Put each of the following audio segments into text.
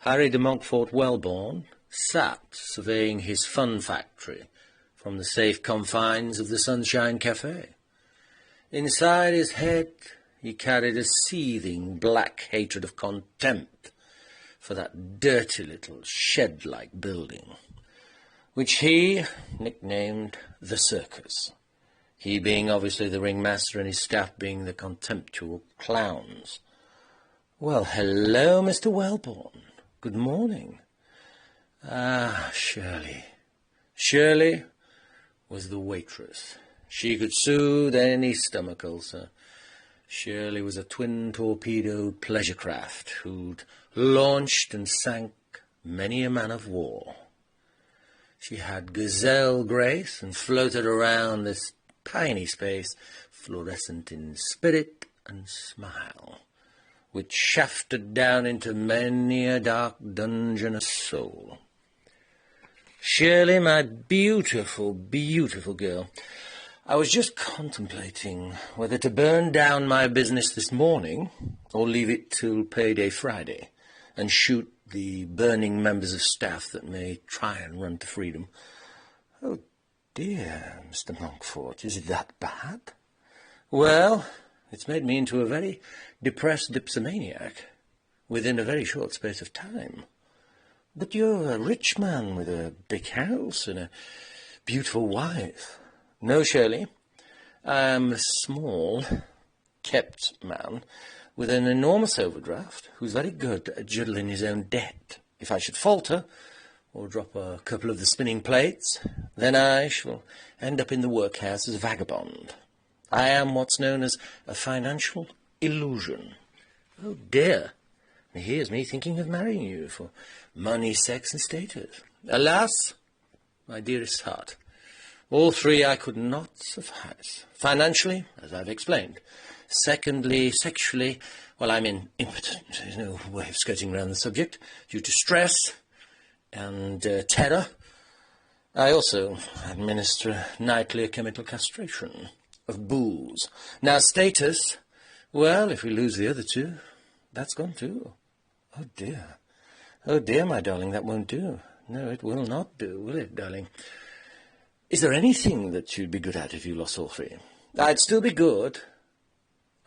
Harry de Montfort Wellborn sat surveying his fun factory from the safe confines of the Sunshine Cafe. Inside his head he carried a seething black hatred of contempt for that dirty little shed-like building, which he nicknamed the circus, he being obviously the ringmaster and his staff being the contemptual clowns. "Well, hello, Mr. Wellborn. Good morning." Ah, Shirley. Shirley was the waitress. She could soothe any stomach ulcer. Shirley was a twin-torpedoed pleasure craft who'd launched and sank many a man of war. She had gazelle grace and floated around this tiny space, fluorescent in spirit and smile, which shafted down into many a dark dungeon of soul. Shirley, my beautiful, beautiful girl, I was just contemplating whether to burn down my business this morning or leave it till payday Friday and shoot the burning members of staff that may try and run to freedom. Oh dear, Mr. Montfort, is it that bad? Well, it's made me into a very depressed dipsomaniac within a very short space of time. But you're a rich man with a big house and a beautiful wife. No, Shirley, I am a small, kept man with an enormous overdraft who's very good at juddling his own debt. If I should falter or drop a couple of the spinning plates, then I shall end up in the workhouse as a vagabond. I am what's known as a financial illusion. Oh dear, here's me thinking of marrying you for money, sex, and status. Alas, my dearest heart, all three I could not suffice. Financially, as I've explained. Secondly, sexually, well, I'm impotent. There's no way of skirting around the subject. Due to stress and terror, I also administer nightly a chemical castration of booze. Now, status, well, if we lose the other two, that's gone too. Oh, dear. Oh, dear, my darling, that won't do. No, it will not do, will it, darling? Is there anything that you'd be good at if you lost all three? I'd still be good.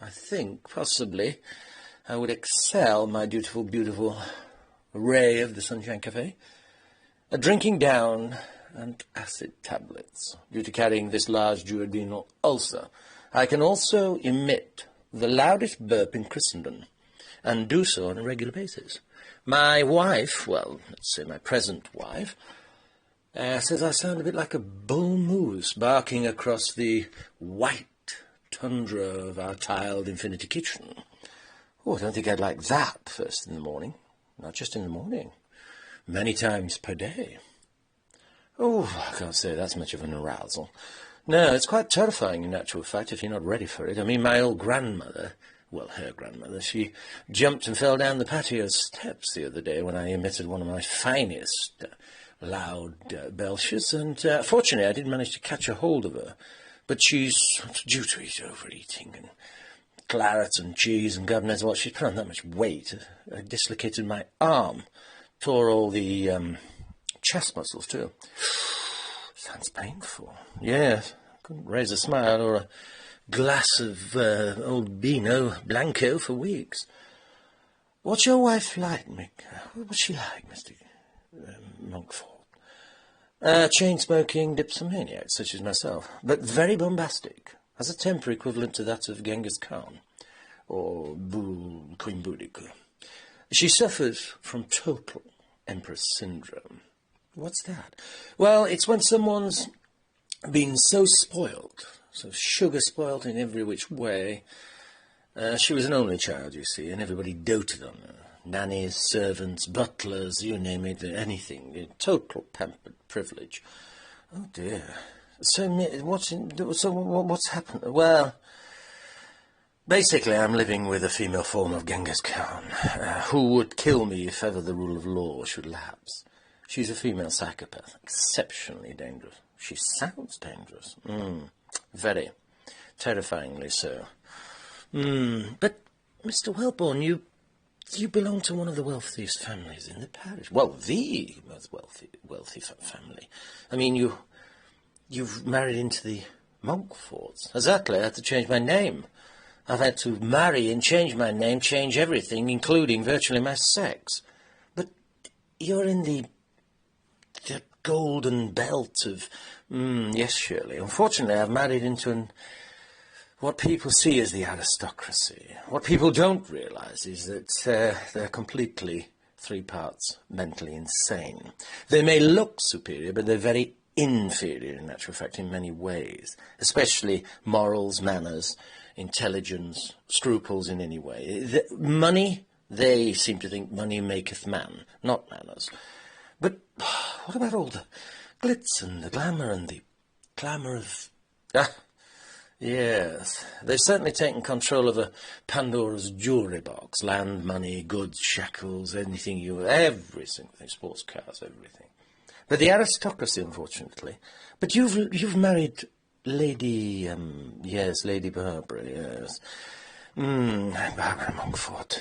I think, possibly, I would excel my dutiful, beautiful Ray of the Sunshine Cafe at drinking down antacid tablets due to carrying this large duodenal ulcer. I can also emit the loudest burp in Christendom and do so on a regular basis. My wife, well, let's say my present wife, says I sound a bit like a bull moose barking across the white tundra of our tiled infinity kitchen. Oh, I don't think I'd like that first in the morning. Not just in the morning. Many times per day. Oh, I can't say that's much of an arousal. No, it's quite terrifying in actual fact if you're not ready for it. I mean, my old grandmother, well, her grandmother, she jumped and fell down the patio steps the other day when I emitted one of my finest loud belches, and fortunately I did manage to catch a hold of her. But she's due to eat overeating and claret and cheese and God knows what. She's put on that much weight. I dislocated my arm, tore all the chest muscles too. Sounds painful. Yes, couldn't raise a smile or a glass of old Beano Blanco for weeks. What's your wife like, Mick? What's she like, Mr. Montfort? Chain-smoking dipsomaniac, such as myself, but very bombastic. Has a temper equivalent to that of Genghis Khan, or Queen Boudica. She suffers from total Empress Syndrome. What's that? Well, it's when someone's been so spoiled, so sugar-spoiled in every which way. She was an only child, you see, and everybody doted on her. Nannies, servants, butlers, you name it, anything. Total pampered privilege. Oh, dear. So what's happened? Well, basically I'm living with a female form of Genghis Khan, who would kill me if ever the rule of law should lapse. She's a female psychopath, exceptionally dangerous. She sounds dangerous. Very. Terrifyingly so. But, Mr. Wellborn, you you belong to one of the wealthiest families in the parish. Well, the most wealthy family. I mean, you've married into the Monkforts. Exactly, I had to change my name. I've had to marry and change my name, change everything, including virtually my sex. But you're in the golden belt of... yes, Shirley. Unfortunately, I've married into what people see as the aristocracy. What people don't realise is that they're completely 3 parts mentally insane. They may look superior, but they're very inferior, in actual fact, in many ways, especially morals, manners, intelligence, scruples in any way. Money, they seem to think money maketh man, not manners. But what about all the glitz and the glamour and the clamour of... yes, they've certainly taken control of a Pandora's jewellery box. Land, money, goods, shackles, every single thing, sports cars, everything. But the aristocracy, unfortunately. But you've married Lady, yes, Lady Barbara, yes. Barbara Monkford.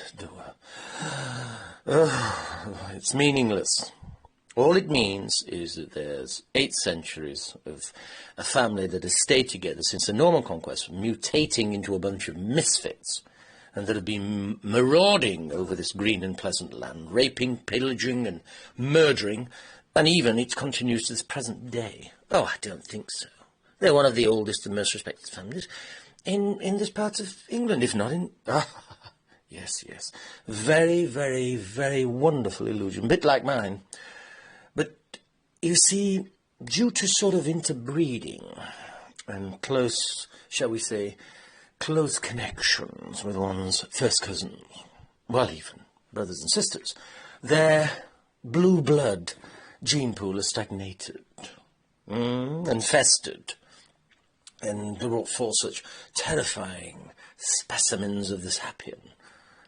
It's meaningless. All it means is that there's 8 centuries of a family that has stayed together since the Norman Conquest, mutating into a bunch of misfits, and that have been marauding over this green and pleasant land, raping, pillaging, and murdering, and even it continues to this present day. Oh, I don't think so. They're one of the oldest and most respected families in this part of England, if not in... yes, yes. Very, very, very wonderful illusion, a bit like mine. But, you see, due to sort of interbreeding and close, shall we say, close connections with one's first cousins, well, even brothers and sisters, their blue blood gene pool has stagnated and festered, and brought forth such terrifying specimens of this sapien.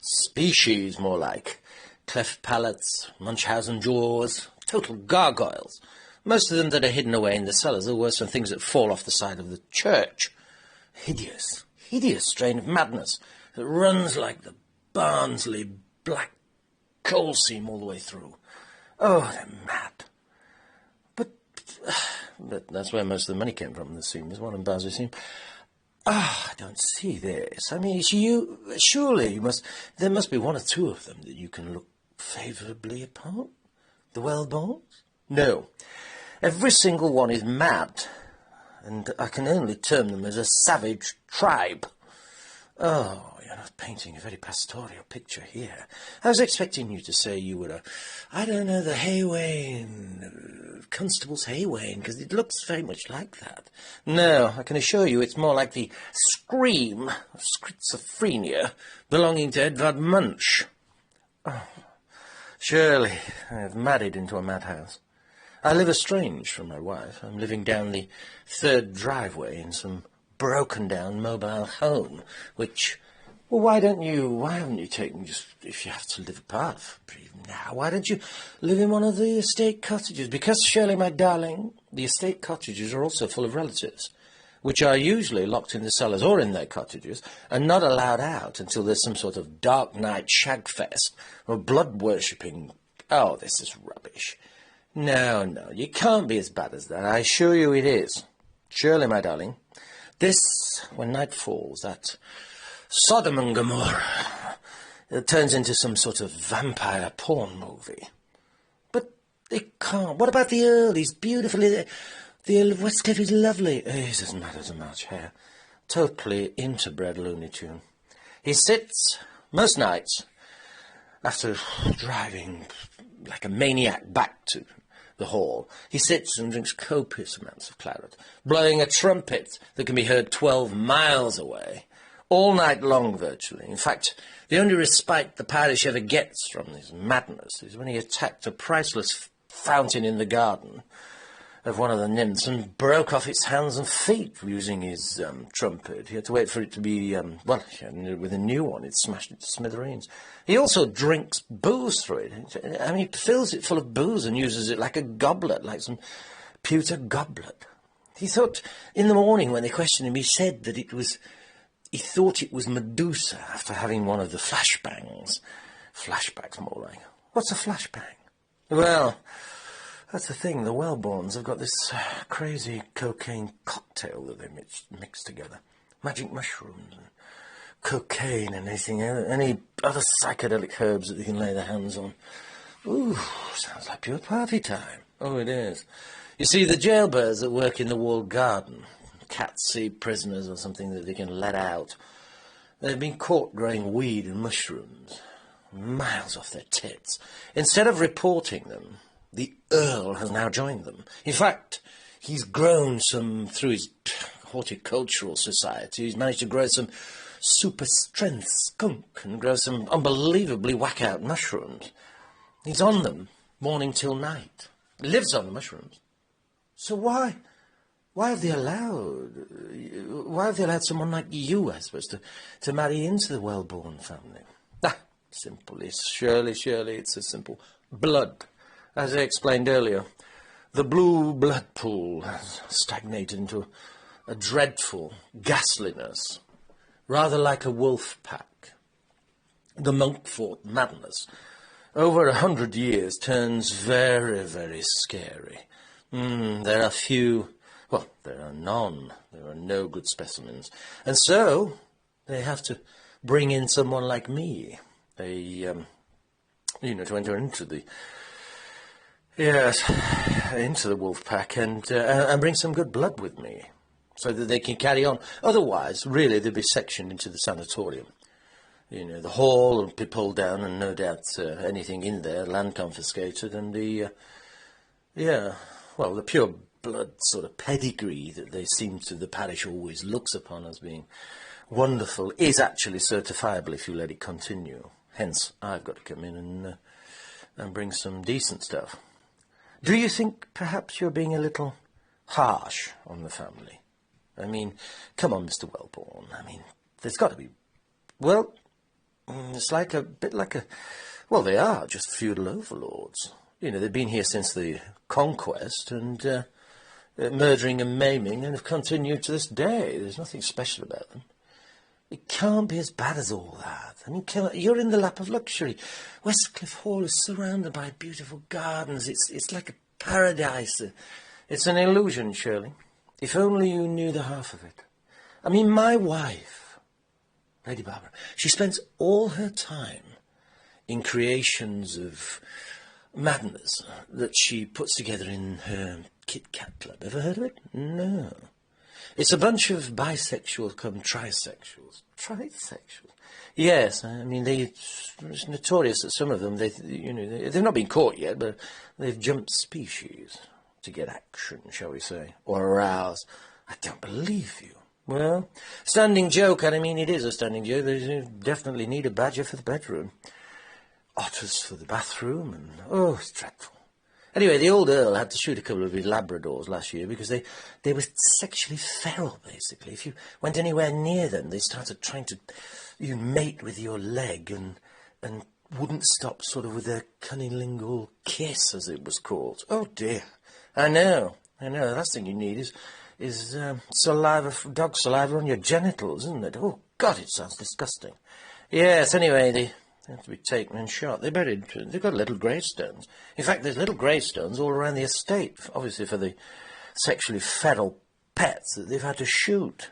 Species, more like. Cleft palates, Munchausen jaws, total gargoyles. Most of them that are hidden away in the cellars are worse than things that fall off the side of the church. Hideous, hideous strain of madness that runs like the Barnsley black coal seam all the way through. Oh, they're mad. But that's where most of the money came from, the seam, as well, in Barnsley seam. I don't see this. I mean, surely there must be 1 or 2 of them that you can look favourably upon? The Wellborns? No. Every single one is mad, and I can only term them as a savage tribe. Oh, you're not painting a very pastoral picture here. I was expecting you to say you were I don't know, the Haywain, Constable's Haywain, because it looks very much like that. No, I can assure you it's more like the scream of schizophrenia belonging to Edvard Munch. Oh, surely I've married into a madhouse. I live estranged from my wife. I'm living down the 3rd driveway in some broken-down mobile home, which... Well, why haven't you taken just, if you have to live apart now, why don't you live in one of the estate cottages? Because, Shirley, my darling, the estate cottages are also full of relatives, which are usually locked in the cellars or in their cottages, and not allowed out until there's some sort of dark night shagfest or blood-worshipping. Oh, this is rubbish. No, no, you can't be as bad as that. I assure you it is. Shirley, my darling, this, when night falls, that Sodom and Gomorrah, it turns into some sort of vampire porn movie. But it can't. What about the Earl? He's beautiful. The Earl of Westcliff is lovely. He doesn't matter so much hair. Totally interbred Looney Tune. He sits, most nights, after driving like a maniac back to the hall, he sits and drinks copious amounts of claret, blowing a trumpet that can be heard 12 miles away, all night long, virtually. In fact, the only respite the parish ever gets from this madness is when he attacked a priceless fountain in the garden of one of the nymphs and broke off its hands and feet using his trumpet. He had to wait for it to be, with a new one, it smashed it to smithereens. He also drinks booze through it. I mean, he fills it full of booze and uses it like a goblet, like some pewter goblet. He thought, in the morning when they questioned him, he said that he thought it was Medusa after having one of the flashbangs. Flashbacks, more like. What's a flashbang? Well, that's the thing. The Wellborns have got this crazy cocaine cocktail that they mix together. Magic mushrooms and cocaine and any other psychedelic herbs that you can lay their hands on. Ooh, sounds like pure party time. Oh, it is. You see, the jailbirds that work in the walled garden, cat-sea prisoners or something that they can let out, they've been caught growing weed and mushrooms, miles off their tits. Instead of reporting them, the Earl has now joined them. In fact, he's grown some, through his horticultural society, he's managed to grow some super-strength skunk and grow some unbelievably whack-out mushrooms. He's on them morning till night. Lives on the mushrooms. So why have they allowed someone like you, I suppose, to marry into the Wellborn family? Ah, simple. Surely, it's a simple blood. As I explained earlier, the blue blood pool has stagnated into a dreadful ghastliness, rather like a wolf pack. The Monkfort madness, over 100 years, turns very, very scary. There are none. There are no good specimens. And so, they have to bring in someone like me. To enter into the wolf pack and bring some good blood with me, so that they can carry on. Otherwise, really, they'd be sectioned into the sanatorium. The hall would be pulled down, and no doubt anything in there, land confiscated, and the pure blood sort of pedigree that the parish always looks upon as being wonderful is actually certifiable if you let it continue. Hence, I've got to come in and bring some decent stuff. Do you think perhaps you're being a little harsh on the family? I mean, come on, Mr. Wellborn. I mean, there's got to be... Well, it's well, they are just feudal overlords. They've been here since the conquest and murdering and maiming and have continued to this day. There's nothing special about them. It can't be as bad as all that. I mean, you're in the lap of luxury. Westcliff Hall is surrounded by beautiful gardens. It's like a paradise. It's an illusion, Shirley. If only you knew the half of it. I mean, my wife, Lady Barbara, she spends all her time in creations of madness that she puts together in her Kit Kat Club. Ever heard of it? No. It's a bunch of bisexuals come trisexuals. Trisexuals? Yes, I mean, it's notorious that some of them, they've not been caught yet, but they've jumped species to get action, shall we say, or arouse. I don't believe you. Well, standing joke, and I mean, it is a standing joke. They definitely need a badger for the bedroom. Otters for the bathroom, and, oh, it's dreadful. Anyway, the old Earl had to shoot a couple of his Labradors last year because they were sexually feral, basically. If you went anywhere near them, they started trying to mate with your leg and wouldn't stop sort of with their cunnilingual kiss, as it was called. Oh, dear. I know. The last thing you need is dog saliva on your genitals, isn't it? Oh, God, it sounds disgusting. Yes, anyway, they have to be taken and shot. They've got little gravestones. In fact, there's little gravestones all around the estate, obviously for the sexually feral pets that they've had to shoot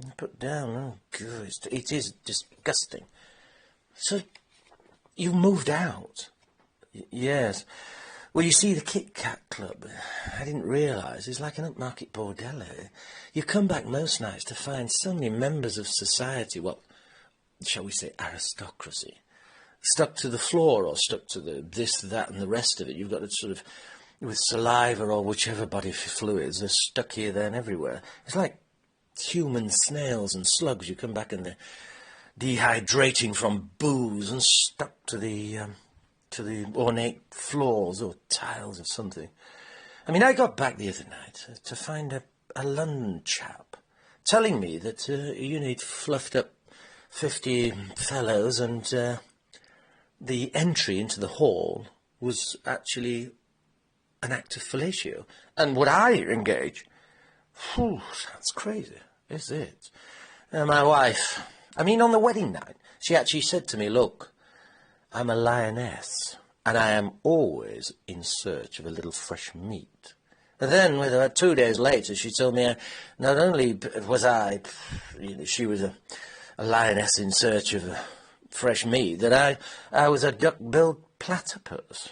and put down. Oh, God, it is disgusting. So, you've moved out? Yes. Well, you see, the Kit Kat Club, I didn't realise, is like an upmarket bordello. You come back most nights to find so many members of society, well, shall we say aristocracy, stuck to the floor or stuck to the this, that and the rest of it. You've got to sort of, with saliva or whichever body fluids, they're stuck here, there and everywhere. It's like human snails and slugs. You come back and they're dehydrating from booze and stuck to the ornate floors or tiles or something. I mean, I got back the other night to find a London chap telling me that he'd fluffed up 50 fellows and the entry into the hall was actually an act of fellatio. And would I engage? Whew, sounds crazy, is it? My wife, I mean, on the wedding night, she actually said to me, look, I'm a lioness, and I am always in search of a little fresh meat. And then, with about 2 days later, she told me not only was she was a lioness in search of fresh meat, that I was a duck-billed platypus,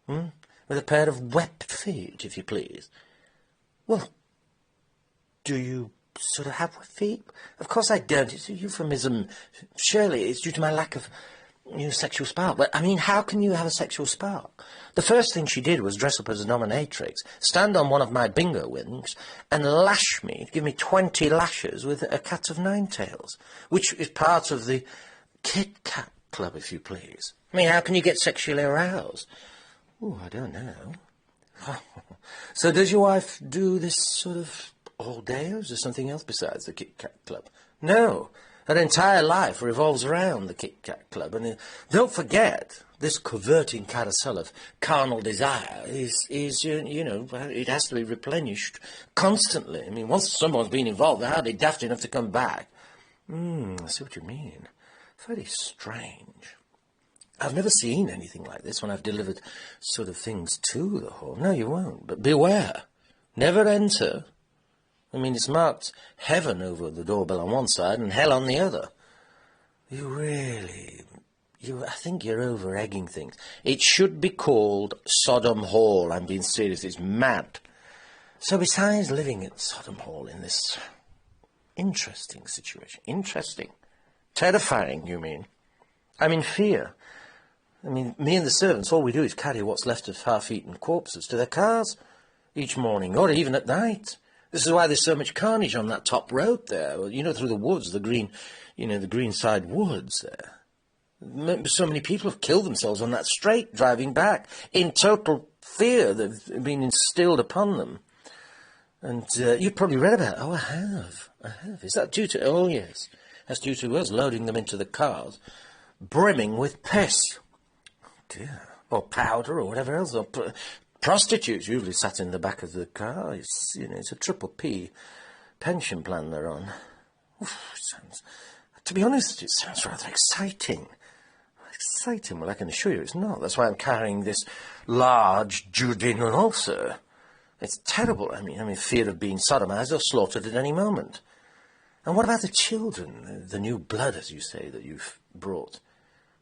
with a pair of webbed feet, if you please. Well, do you sort of have webbed feet? Of course I don't. It's a euphemism. Surely it's due to my lack of sexual spark. But, I mean, how can you have a sexual spark? The first thing she did was dress up as a dominatrix, stand on one of my bingo wings, and lash me, give me 20 lashes with a cat of nine tails, which is part of the Kit Kat Club, if you please. I mean, how can you get sexually aroused? Oh, I don't know. So does your wife do this sort of all day, or is there something else besides the Kit Kat Club? No. Her entire life revolves around the Kit Kat Club. And don't forget, this coverting carousel of carnal desire is it has to be replenished constantly. I mean, once someone's been involved, they're hardly daft enough to come back. I see what you mean. Very strange. I've never seen anything like this when I've delivered sort of things to the home. No, you won't. But beware. Never enter. I mean, it's marked heaven over the doorbell on one side and hell on the other. I think you're over-egging things. It should be called Sodom Hall. I'm being serious. It's mad. So besides living at Sodom Hall in this interesting situation, terrifying, you mean? I'm in fear. I mean, me and the servants, all we do is carry what's left of half-eaten corpses to their cars each morning, or even at night. This is why there's so much carnage on that top road there, through the woods, the Greenside woods there. So many people have killed themselves on that straight, driving back, in total fear that's been instilled upon them. And you've probably read about it. Oh, I have. Is that due to... Oh, yes. That's due to us loading them into the cars, brimming with piss. Oh, dear. Or powder, or whatever else. Or prostitutes usually sat in the back of the car. It's a triple P pension plan they're on. To be honest, it sounds rather exciting. Exciting? Well, I can assure you it's not. That's why I'm carrying this large duodenal ulcer. It's terrible. I mean, fear of being sodomized or slaughtered at any moment. And what about the children, the new blood, as you say, that you've brought?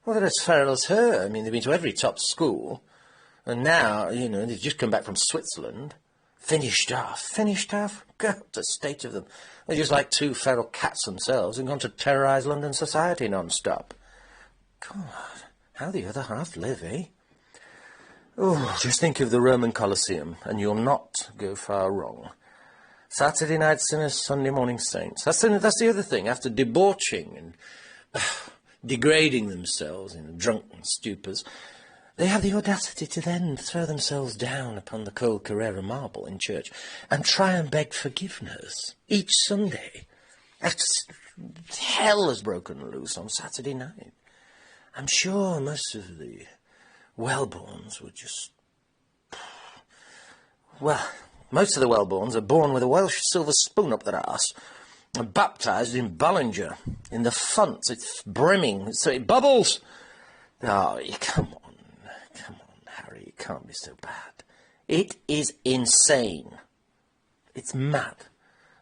Well, they're as feral as her. I mean, they've been to every top school. And now, they've just come back from Switzerland. Finished off. God, the state of them. They're just like two feral cats themselves and gone to terrorise London society non-stop. God, how the other half live, eh? Oh, just think of the Roman Colosseum, and you'll not go far wrong. Saturday night sinners, Sunday morning saints. That's the other thing. After debauching and degrading themselves in drunken stupors, they have the audacity to then throw themselves down upon the cold Carrera marble in church and try and beg forgiveness each Sunday. Hell has broken loose on Saturday night. I'm sure most of the Wellborns were just... Well, most of the Wellborns are born with a Welsh silver spoon up their arse and baptised in Bollinger, in the font. It's brimming, so it bubbles. Oh, come on, Harry, it can't be so bad. It is insane. It's mad.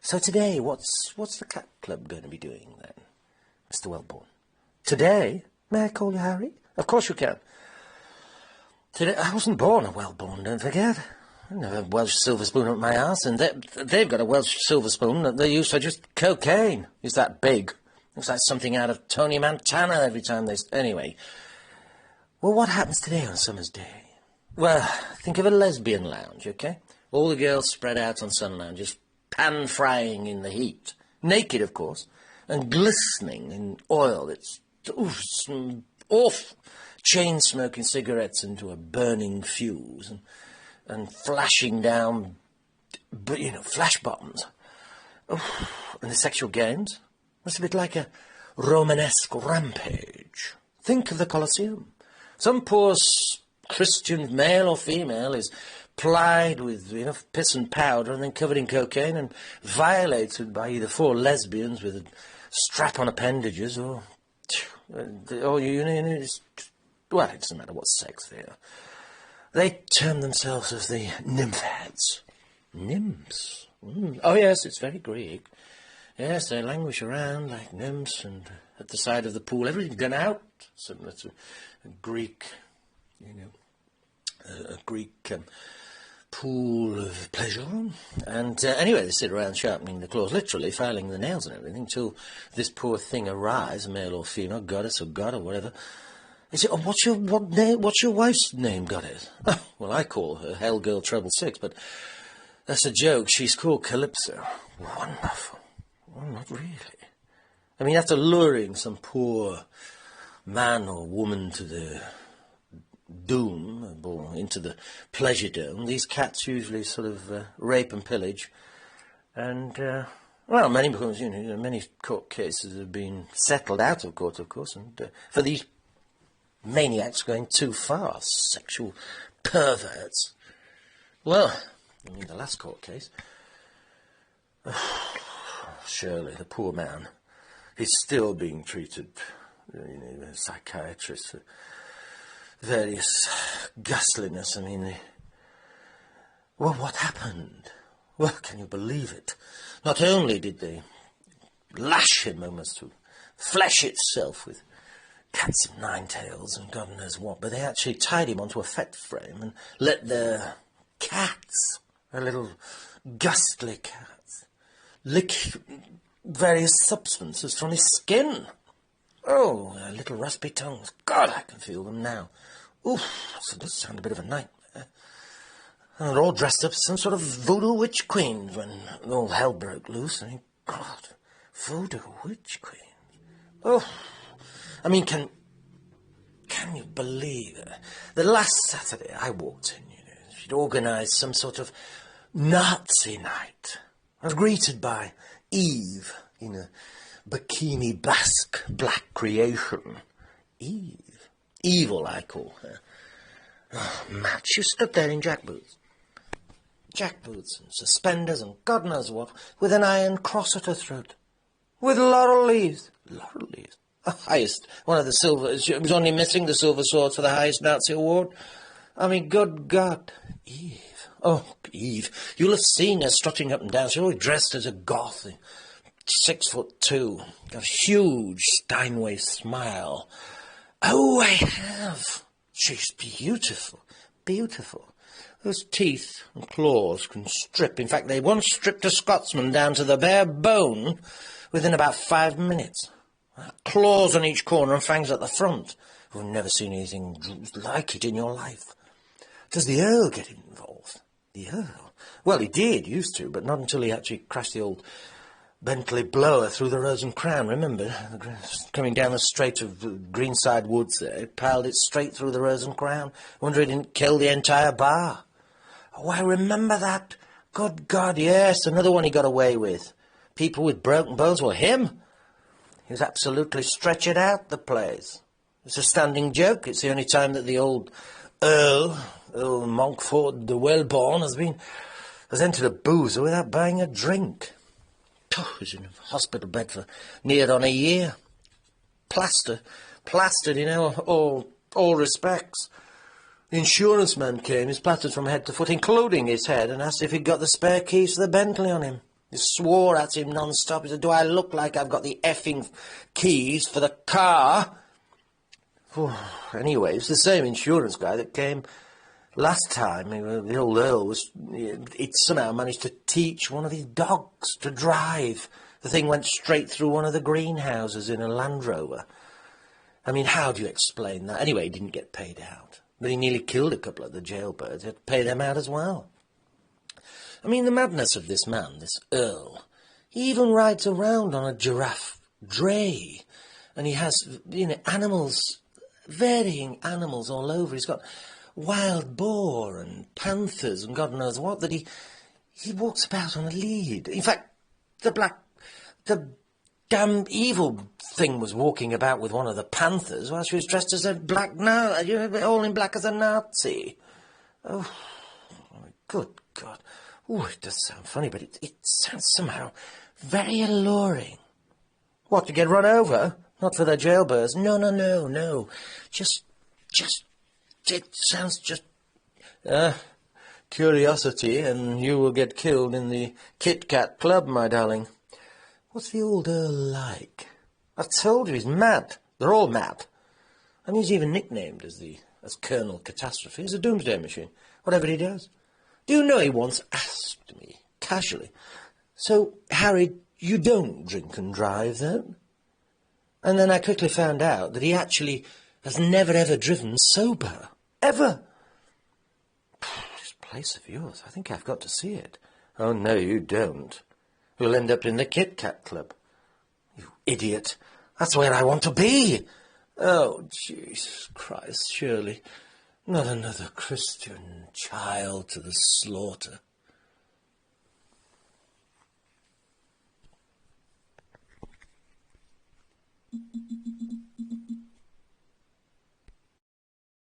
So today, what's the Cat Club going to be doing then, Mr. Wellborn? Today? May I call you Harry? Of course you can. Today, I wasn't born a Wellborn, don't forget. I never had a Welsh silver spoon up my arse, and they've got a Welsh silver spoon that they use for just cocaine. It's that big. Looks like something out of Tony Montana every time they... Anyway. Well, what happens today on Summer's Day? Well, think of a lesbian lounge, okay? All the girls spread out on sun lounges, pan-frying in the heat. Naked, of course, and glistening in oil. It's some awful chain-smoking cigarettes into a burning fuse and flashing down, flash bombs. And the sexual games. It's a bit like a Romanesque rampage. Think of the Colosseum. Some poor Christian male or female is plied with enough piss and powder and then covered in cocaine and violated by either four lesbians with strap-on appendages or well, it doesn't matter what sex they are. They term themselves as the nymphs. Nymphs? Oh, yes, it's very Greek. Yes, they languish around like nymphs and at the side of the pool. Everything's done out, similar to a Greek, a Greek pool of pleasure. And anyway, they sit around sharpening the claws, literally filing the nails and everything, till this poor thing arrives, male or female, goddess or god or whatever. They say, oh, what's your wife's name, goddess? Oh, well, I call her Hell Girl Treble Six, but that's a joke. She's called Calypso. Wonderful. Well, not really. I mean, after luring some poor man or woman to the doom, or into the pleasure dome, these cats usually sort of rape and pillage. And, well, many court cases have been settled out of court, of course, and for these maniacs going too far, sexual perverts. Well, I mean, the last court case, Shirley, the poor man, he's still being treated, a psychiatrist for various ghastliness. I mean, well, what happened? Well, can you believe it? Not only did they lash him almost to flesh itself with cats of nine tails and God knows what, but they actually tied him onto a fet frame and let their cats, their little ghastly cats, lick various substances from his skin. Oh, their little raspy tongues. God, I can feel them now. Oof, so does sound a bit of a nightmare. And they're all dressed up as some sort of voodoo witch queens when all hell broke loose. I mean, God, voodoo witch queens. Oh, I mean, can you believe it? The last Saturday I walked in, she'd organised some sort of Nazi night. I was greeted by Eve in a bikini basque black creation. Eve. Evil, I call her. Oh, Matt, she stood there in jackboots. Jackboots and suspenders and God knows what, with an iron cross at her throat. With laurel leaves. Laurel leaves? The highest, one of the silver, she was only missing the silver sword for the highest Nazi award. I mean, good God. Eve. Oh, Eve. You'll have seen her strutting up and down. She's always dressed as a goth. 6'2", a huge Steinway smile. Oh, I have. She's beautiful, beautiful. Those teeth and claws can strip. In fact, they once stripped a Scotsman down to the bare bone within about 5 minutes. Claws on each corner and fangs at the front. You've never seen anything like it in your life. Does the Earl get involved? The Earl? Well, he did, used to, but not until he actually crashed the old Bentley blower through the Rose and Crown. Remember, coming down the straight of Greenside Woods there, he piled it straight through the Rose and Crown. Wonder he didn't kill the entire bar. Oh, I remember that. Good God, yes, another one he got away with. People with broken bones. Well, him? He was absolutely stretching out the place. It's a standing joke. It's the only time that the old Earl Monkford the Wellborn has entered a boozer without buying a drink. He was in a hospital bed for near on a year. Plastered, all respects. The insurance man came, he's plastered from head to foot, including his head, and asked if he'd got the spare keys to the Bentley on him. He swore at him non-stop. He said, do I look like I've got the effing keys for the car? Oh, anyway, it's the same insurance guy that came last time. The old Earl he'd somehow managed to teach one of his dogs to drive. The thing went straight through one of the greenhouses in a Land Rover. I mean, how do you explain that? Anyway, he didn't get paid out. But he nearly killed a couple of the jailbirds. He had to pay them out as well. I mean, the madness of this man, this Earl, he even rides around on a giraffe dray. And he has, animals, varying animals all over. He's got wild boar and panthers and God knows what, that he walks about on a lead. In fact, the damn evil thing was walking about with one of the panthers while she was dressed as a all in black as a Nazi. Oh, good God. Oh, it does sound funny, but it sounds somehow very alluring. What, to get run over? Not for the jailbirds. No. Just It sounds just... curiosity, and you will get killed in the Kit Kat Club, my darling. What's the old Earl like? I told you, he's mad. They're all mad. And he's even nicknamed as Colonel Catastrophe. He's a doomsday machine, whatever he does. Do you know he once asked me, casually, "So, Harry, you don't drink and drive, then?" And then I quickly found out that he actually has never ever driven sober. Ever. This place of yours, I think I've got to see it. Oh, no, you don't. You'll end up in the Kit Kat Club. You idiot. That's where I want to be. Oh, Jesus Christ, surely. Not another Christian child to the slaughter.